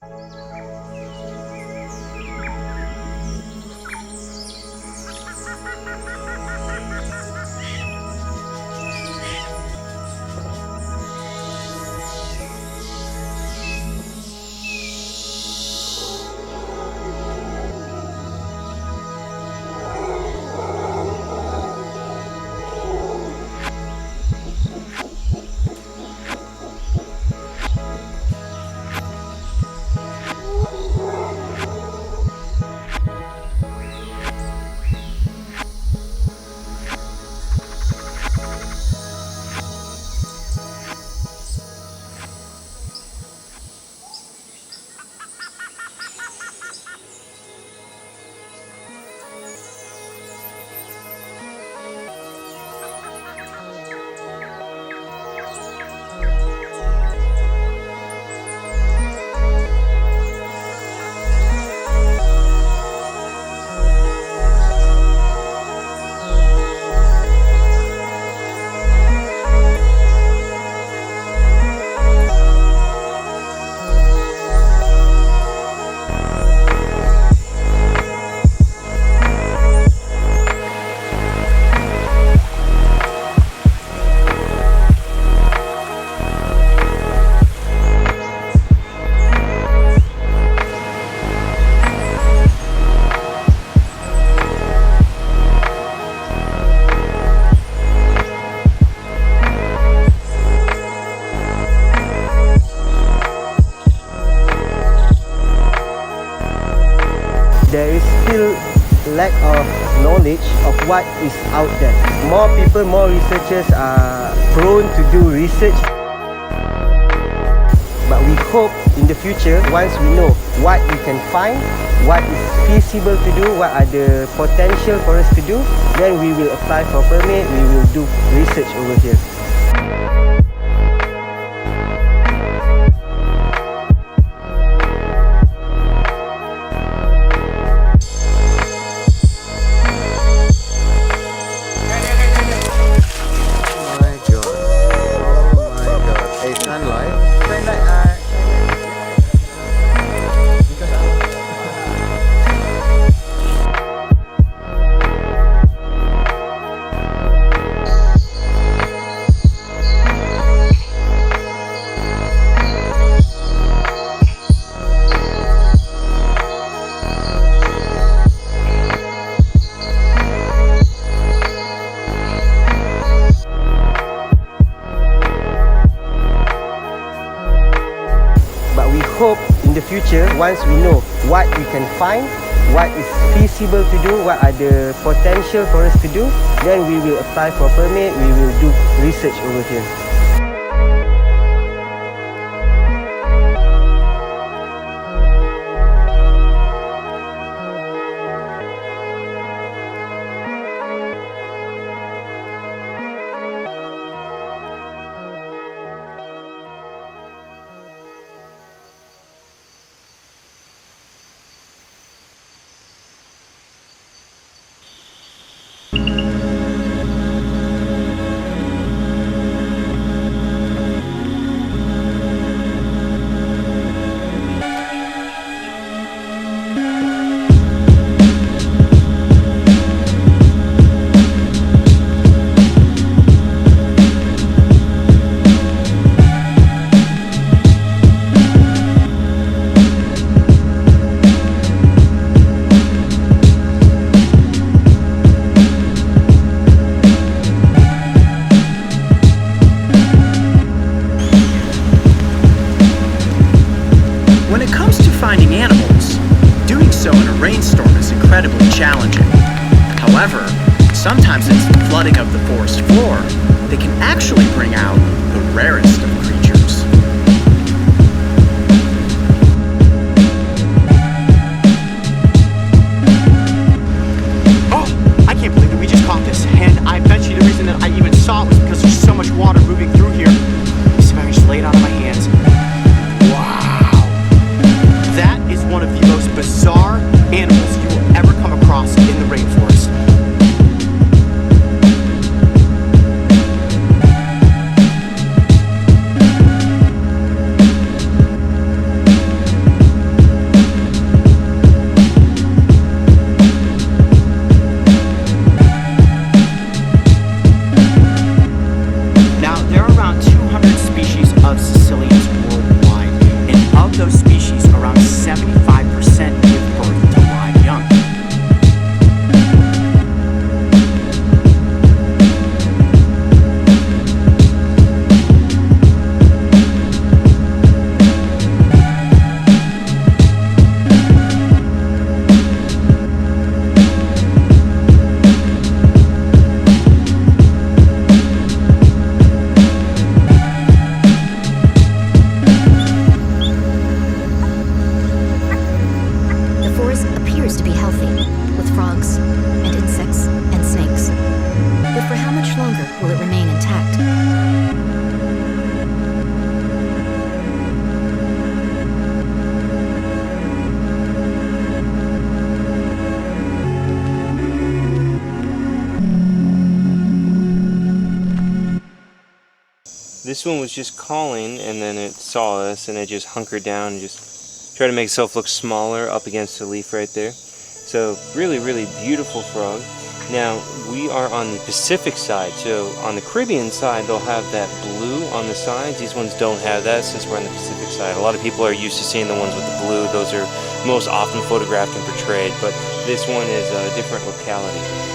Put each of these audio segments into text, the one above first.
There is still lack of knowledge of what is out there. More people, more researchers are prone to do research. But we hope in the future, once we know what we can find, what is feasible to do, what are the potential for us to do, then we will apply for permit, we will do research over here. Hope in the future, once we know what we can find, what is feasible to do, what are the potential for us to do, then we will apply for permit, we will do research over here. finding animals, doing so in a rainstorm is incredibly challenging. However, sometimes it's the flooding of the forest floor that can actually bring out the rarest of creatures. Oh, I can't believe that we just caught this, and I bet you the reason that I even saw it was because there's so much water moving through here. Let me see if I can just lay it out on my hands. That is one of the most bizarre animals you will ever come across in the rainforest. This one was just calling, and then it saw us, and it just hunkered down and just tried to make itself look smaller up against the leaf right there. So really, really beautiful frog. Now, we are on the Pacific side, so on the Caribbean side, they'll have that blue on the sides. These ones don't have that since we're on the Pacific side. A lot of people are used to seeing the ones with the blue. Those are most often photographed and portrayed, but this one is a different locality.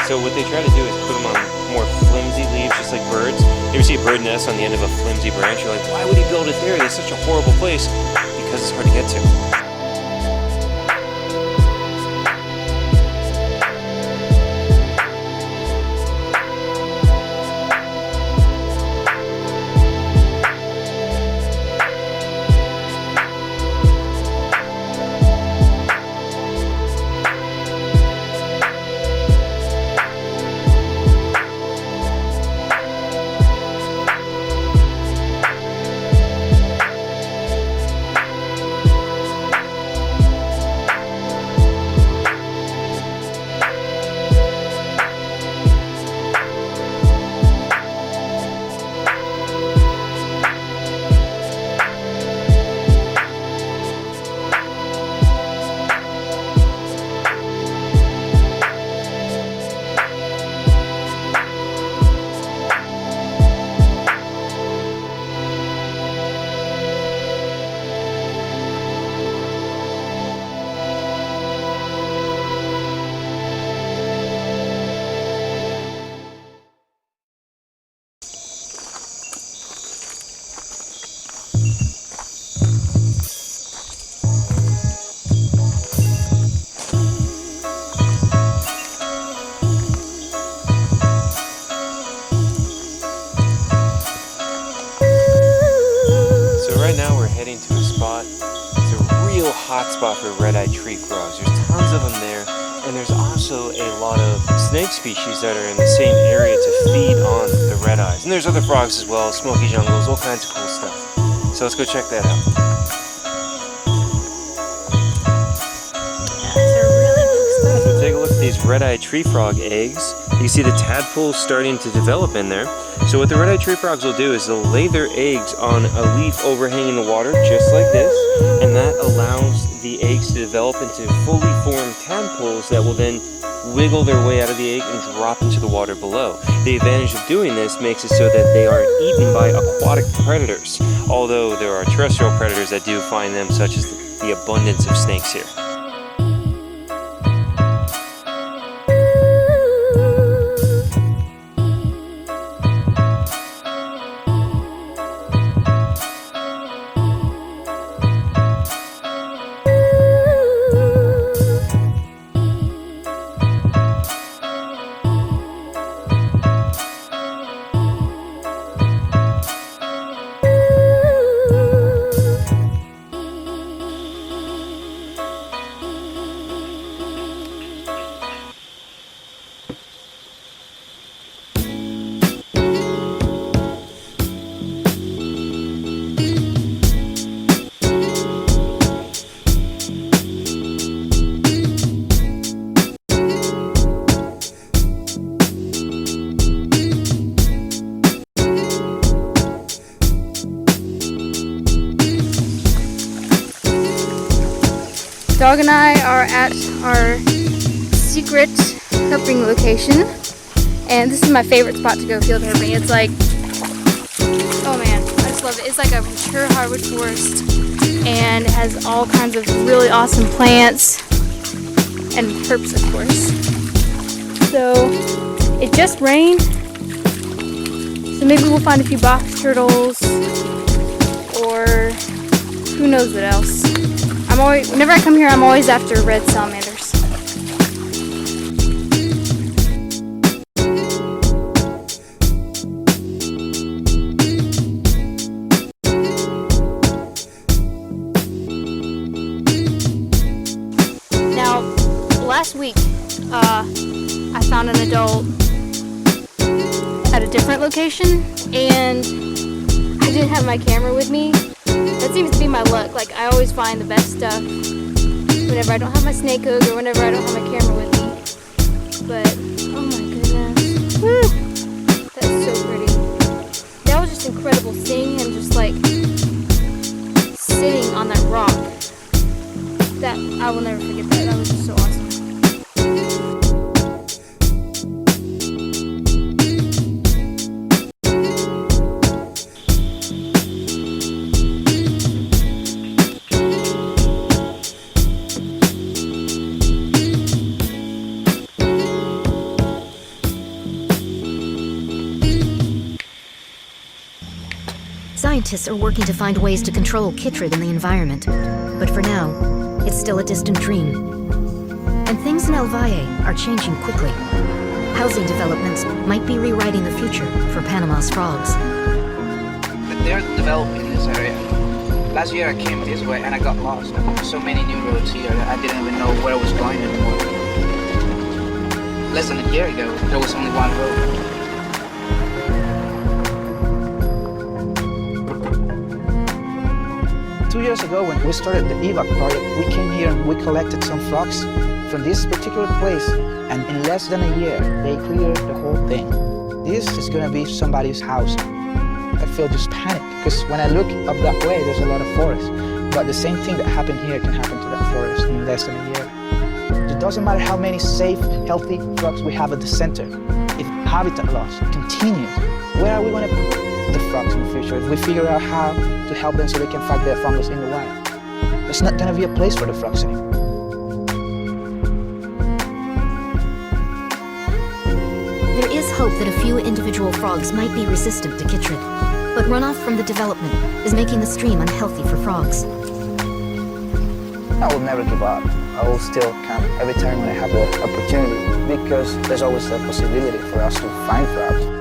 So what they try to do is put them on more flimsy leaves, just like birds. You ever see a bird nest on the end of a flimsy branch? You're like, why would he build it there? That's such a horrible place. Because it's hard to get to. To a spot. It's a real hot spot for red-eyed tree frogs. There's tons of them there, and there's also a lot of snake species that are in the same area to feed on the red-eyes. And there's other frogs as well, smoky jungles, all kinds of cool stuff. So let's go check that out. So take a look at these red-eyed tree frog eggs. You see the tadpoles starting to develop in there. So what the red-eyed tree frogs will do is they'll lay their eggs on a leaf overhanging the water, just like this, and that allows the eggs to develop into fully formed tadpoles that will then wiggle their way out of the egg and drop into the water below. The advantage of doing this makes it so that they aren't eaten by aquatic predators, although there are terrestrial predators that do find them, such as the abundance of snakes here. Dog and I are at our secret herping location, and this is my favorite spot to go field herping. It's like, oh man, I just love it. It's like a mature hardwood forest, and it has all kinds of really awesome plants and herps, of course. So it just rained, so maybe we'll find a few box turtles, or who knows what else. Whenever I come here, I'm always after red salamanders. adult at a different location, and I didn't have my camera with me. That seems to be my luck. Like, I always find the best stuff whenever I don't have my snake hook or whenever I don't have my camera with me. But, oh my goodness. Woo! That's so pretty. That was just incredible seeing him just like sitting on that rock. That, I will never forget that. That was just so awesome. Scientists are working to find ways to control chytrid in the environment, but for now, it's still a distant dream. And things in El Valle are changing quickly. Housing developments might be rewriting the future for Panama's frogs. They're developing this area. Last year I came this way and I got lost. So many new roads here that I didn't even know where I was going anymore. Less than a year ago, there was only one road. 2 years ago, when we started the EVAC project, we came here and we collected some frogs from this particular place, and in less than a year, they cleared the whole thing. This is gonna be somebody's house. I feel just panic, because when I look up that way, there's a lot of forest, but the same thing that happened here can happen to that forest in less than a year. It doesn't matter how many safe, healthy frogs we have at the center. If habitat loss continues, where are we gonna put the frogs in the future if we figure out how to help them so they can fight their fungus in the wild? There's not gonna be a place for the frogs anymore. There is hope that a few individual frogs might be resistant to chytrid, but runoff from the development is making the stream unhealthy for frogs. I will never give up. I will still come every time when I have the opportunity, because there's always a possibility for us to find frogs.